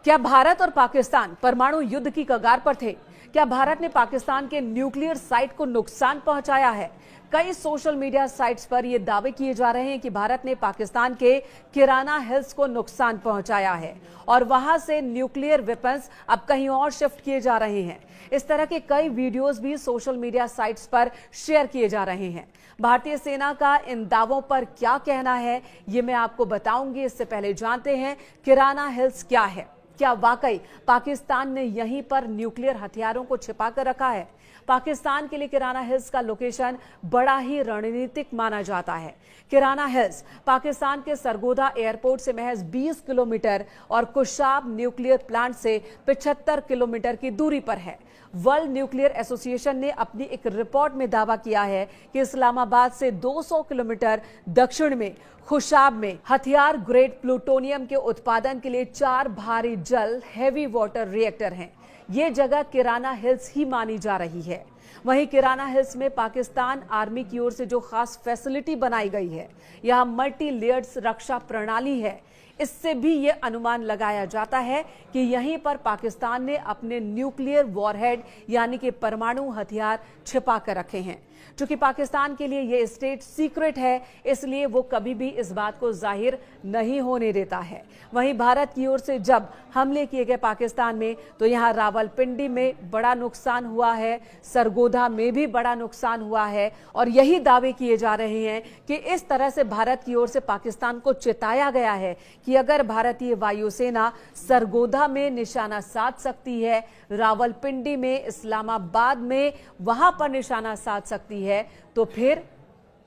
क्या भारत और पाकिस्तान परमाणु युद्ध की कगार पर थे? क्या भारत ने पाकिस्तान के न्यूक्लियर साइट को नुकसान पहुंचाया है? कई सोशल मीडिया साइट्स पर यह दावे किए जा रहे हैं कि भारत ने पाकिस्तान के किराना हिल्स को नुकसान पहुंचाया है और वहां से न्यूक्लियर वेपन्स अब कहीं और शिफ्ट किए जा रहे हैं। इस तरह के कई वीडियोस भी सोशल मीडिया साइट्स पर शेयर किए जा रहे हैं। भारतीय सेना का इन दावों पर क्या कहना है, ये मैं आपको बताऊंगी। इससे पहले जानते हैं किराना हिल्स क्या है। क्या वाकई पाकिस्तान ने यहीं पर न्यूक्लियर हथियारों को छिपा कर रखा है? पाकिस्तान के लिए किराना हिल्स का लोकेशन बड़ा ही रणनीतिक माना जाता है। किराना हिल्स पाकिस्तान के सरगोधा एयरपोर्ट से महज 20 किलोमीटर और कुशाब न्यूक्लियर प्लांट से 75 किलोमीटर की दूरी पर है। वर्ल्ड न्यूक्लियर एसोसिएशन ने अपनी एक रिपोर्ट में दावा किया है कि इस्लामाबाद से 200 किलोमीटर दक्षिण में खुशाब में हथियार ग्रेड प्लूटोनियम के उत्पादन के लिए 4 भारी जल हैवी वाटर रिएक्टर हैं। ये जगह किराना हिल्स ही मानी जा रही है। वहीं किराना हिल्स में पाकिस्तान आर्मी की ओर से जो खास फैसिलिटी बनाई गई है, यहां मल्टी लेयर्ड रक्षा प्रणाली है। इससे भी ये अनुमान लगाया जाता है कि यहीं पर पाकिस्तान ने अपने न्यूक्लियर वॉरहेड यानी कि परमाणु हथियार छिपा कर रखे हैं। चूंकि पाकिस्तान के लिए ये स्टेट सीक्रेट है, इसलिए वो कभी भी इस बात को जाहिर नहीं होने देता है। वहीं भारत की ओर से जब हमले किए गए पाकिस्तान में, तो यहाँ रावलपिंडी में बड़ा नुकसान हुआ है, सरगोधा में भी बड़ा नुकसान हुआ है और यही दावे किए जा रहे हैं कि इस तरह से भारत की ओर से पाकिस्तान को चेताया गया है कि अगर भारतीय वायुसेना सरगोधा में निशाना साध सकती है, रावलपिंडी में, इस्लामाबाद में वहां पर निशाना साध सकती है, तो फिर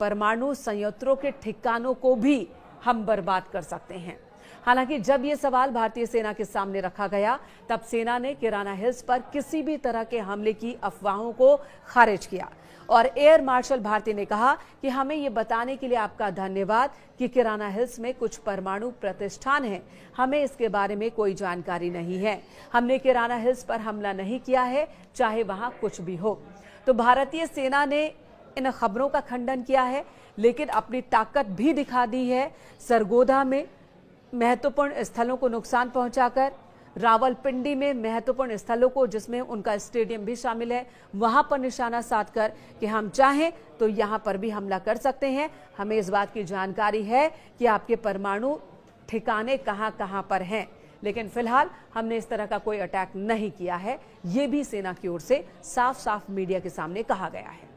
परमाणु संयंत्रों के ठिकानों को भी हम बर्बाद कर सकते हैं। हालांकि जब यह सवाल भारतीय सेना के सामने रखा गया, तब सेना ने किराना हिल्स पर किसी भी तरह के हमले की अफवाहों को खारिज किया और एयर मार्शल भारती ने कहा कि हमें यह बताने के लिए आपका धन्यवाद कि किराना हिल्स में कुछ परमाणु प्रतिष्ठान हैं। हमें इसके बारे में कोई जानकारी नहीं है। हमने किराना हिल्स पर हमला नहीं किया है, चाहे वहां कुछ भी हो। तो भारतीय सेना ने इन खबरों का खंडन किया है, लेकिन अपनी ताकत भी दिखा दी है। सरगोधा में महत्वपूर्ण स्थलों को नुकसान पहुंचाकर, रावलपिंडी में महत्वपूर्ण स्थलों को, जिसमें उनका स्टेडियम भी शामिल है, वहां पर निशाना साधकर कि हम चाहें तो यहां पर भी हमला कर सकते हैं। हमें इस बात की जानकारी है कि आपके परमाणु ठिकाने कहां कहां पर हैं, लेकिन फिलहाल हमने इस तरह का कोई अटैक नहीं किया है। ये भी सेना की ओर से साफ साफ मीडिया के सामने कहा गया है।